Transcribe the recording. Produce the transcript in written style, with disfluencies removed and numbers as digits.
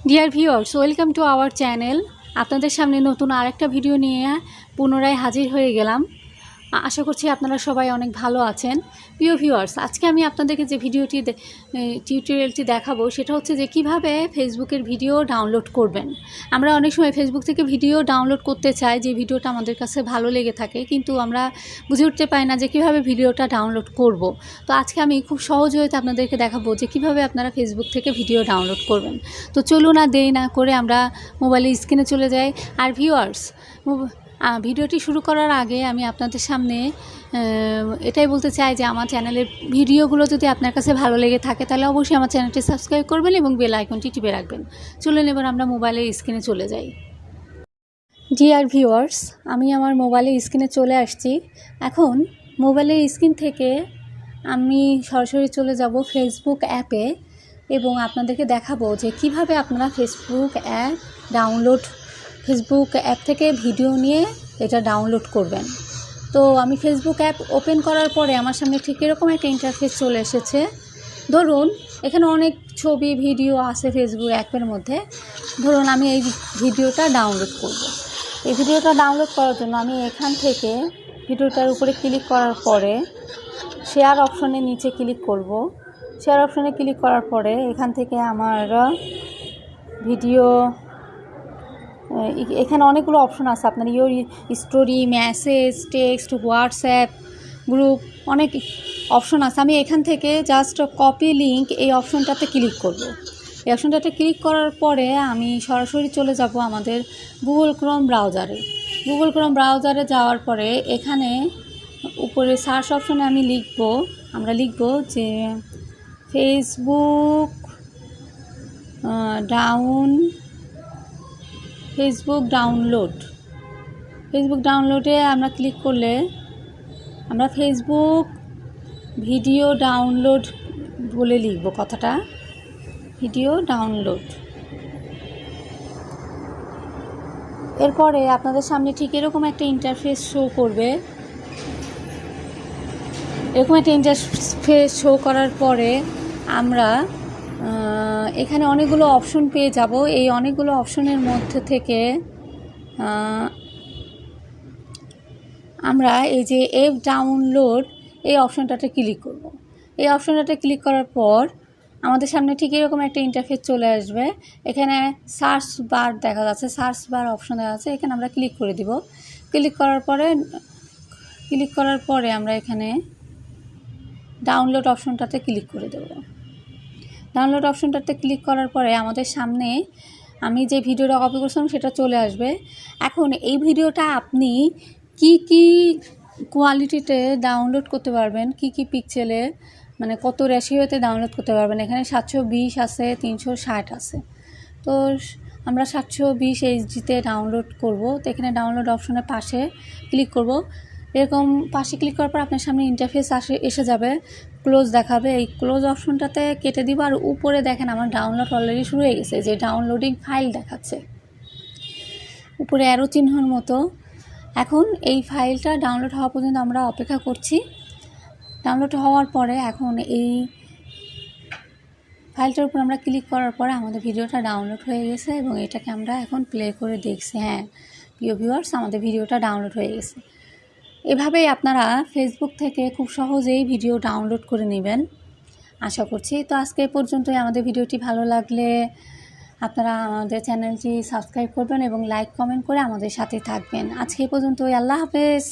Dear viewers, welcome to our channel. আপনাদের সামনে নতুন আরেকটা ভিডিও নিয়ে পুনরায় হাজির হয়ে গেলাম। আশা করছি আপনারা সবাই অনেক ভালো আছেন। প্রিয় ভিউয়ার্স, আজকে আমি আপনাদেরকে যে টিউটোরিয়ালটি দেখাবো সেটা হচ্ছে যে কিভাবে ফেসবুকের ভিডিও ডাউনলোড করবেন। আমরা অনেক সময় ফেসবুক থেকে ভিডিও ডাউনলোড করতে চাই যে ভিডিওটা আমাদের কাছে ভালো লেগে থাকে, কিন্তু আমরা বুঝে উঠতে পারি না যে কিভাবে ভিডিওটা ডাউনলোড করব। তো আজকে আমি খুব সহজ হয়েতে আপনাদেরকে দেখাবো যে কিভাবে আপনারা ফেসবুক থেকে ভিডিও ডাউনলোড করবেন। তো চলুন আর দেরি না করে আমরা মোবাইলের স্ক্রিনে চলে যাই। আর ভিউয়ার্স, ভিডিওটি শুরু করার আগে আমি আপনাদের সামনে এটাই বলতে চাই যে আমার চ্যানেলের ভিডিওগুলো যদি আপনার কাছে ভালো লেগে থাকে তাহলে অবশ্যই আমার চ্যানেলটি সাবস্ক্রাইব করবেন এবং বেল আইকনটি টিপে রাখবেন। চলুন এবার আমরা মোবাইলের স্ক্রিনে চলে যাই। ডিয়ার ভিউয়ার্স, আমি আমার মোবাইলের স্ক্রিনে চলে আসছি। এখন মোবাইলের স্ক্রিন থেকে আমি সরাসরি চলে যাব ফেসবুক অ্যাপে এবং আপনাদেরকে দেখাবো যে কিভাবে আপনারা ফেসবুক অ্যাপ থেকে ভিডিও নিয়ে এটা ডাউনলোড করবেন। তো আমি ফেসবুক অ্যাপ ওপেন করার পরে আমার সামনে ঠিক এরকম একটা ইন্টারফেস চলে এসেছে। ধরুন এখানে অনেক ছবি ভিডিও আছে ফেসবুক অ্যাপের মধ্যে। ধরুন আমি এই ভিডিওটা ডাউনলোড করব। এই ভিডিওটা ডাউনলোড করার জন্য আমি এখান থেকে ভিডিওটার উপরে ক্লিক করার পরে শেয়ার অপশনের নিচে ক্লিক করব। শেয়ার অপশনে ক্লিক করার পরে এখান থেকে আমার ভিডিও, এখানে অনেকগুলো অপশন আছে। আপনার story, message, text, WhatsApp, group, অনেক অপশন আছে। আমি এখান থেকে জাস্ট কপি লিঙ্ক এই অপশনটাতে ক্লিক করব। এই অপশনটাতে ক্লিক করার পরে আমি সরাসরি চলে যাব আমাদের গুগল ক্রোম ব্রাউজারে। গুগল ক্রোম ব্রাউজারে যাওয়ার পরে এখানে উপরে সার্চ অপশনে আমরা লিখব যে ফেসবুক ডাউনলোডে আমরা ক্লিক করলে আমরা ফেসবুক ভিডিও ডাউনলোড বলে লিখব কথাটা, ভিডিও ডাউনলোড। এরপরে আপনাদের সামনে ঠিক এরকম একটা ইন্টারফেস শো করবে। এরকম একটা ইন্টারফেস শো করার পরে আমরা এখানে অনেকগুলো অপশন পেয়ে যাব। এই অনেকগুলো অপশনের মধ্যে থেকে আমরা এই যে অ্যাপ ডাউনলোড এই অপশনটাতে ক্লিক করব। এই অপশনটাতে ক্লিক করার পর আমাদের সামনে ঠিক এরকম একটা ইন্টারফেস চলে আসবে। এখানে সার্চ বার দেখা যাচ্ছে, সার্চ বার অপশন দেখা যাচ্ছে। এখানে আমরা ক্লিক করে দিব। ক্লিক করার পরে আমরা এখানে ডাউনলোড অপশনটাতে ক্লিক করে দেব। ডাউনলোড অপশনটাতে ক্লিক করার পরে আমাদের সামনে আমি যে ভিডিওটা কপি করছিলাম সেটা চলে আসবে। এখন এই ভিডিওটা আপনি কি কোয়ালিটিতে ডাউনলোড করতে পারবেন, কি পিক্সেলে, মানে কত রেশিওতে ডাউনলোড করতে পারবেন। এখানে 720 আছে, 360 আছে। তো আমরা 720 এইচডিতে ডাউনলোড করব। তো এখানে ডাউনলোড অপশনের পাশে ক্লিক করব। এরকম পাশে ক্লিক করার পর আপনার সামনে ইন্টারফেস এসে যাবে, ক্লোজ দেখাবে। এই ক্লোজ অপশনটাতে কেটে দিব। আর উপরে দেখেন আমার ডাউনলোড অলরেডি শুরু হয়ে গেছে, যে ডাউনলোডিং ফাইল দেখাচ্ছে উপরে অ্যারো চিহ্নর মতো। এখন এই ফাইলটা ডাউনলোড হওয়া পর্যন্ত আমরা অপেক্ষা করছি। ডাউনলোড হওয়ার পরে এখন এই ফাইলটার উপর আমরা ক্লিক করার পরে আমাদের ভিডিওটা ডাউনলোড হয়ে গেছে এবং এটাকে আমরা এখন প্লে করে দেখছি। হ্যাঁ প্রিয় ভিউয়ার্স, আমাদের ভিডিওটা ডাউনলোড হয়ে গেছে। এভাবেই আপনারা ফেসবুক থেকে খুব সহজেই ভিডিও ডাউনলোড করে নেবেন আশা করছি। তো আজকে এই পর্যন্তই। আমাদের ভিডিওটি ভালো লাগলে আপনারা আমাদের চ্যানেলটি সাবস্ক্রাইব করবেন এবং লাইক কমেন্ট করে আমাদের সাথে থাকবেন। আজকে এই পর্যন্তই। আল্লাহ হাফেজ।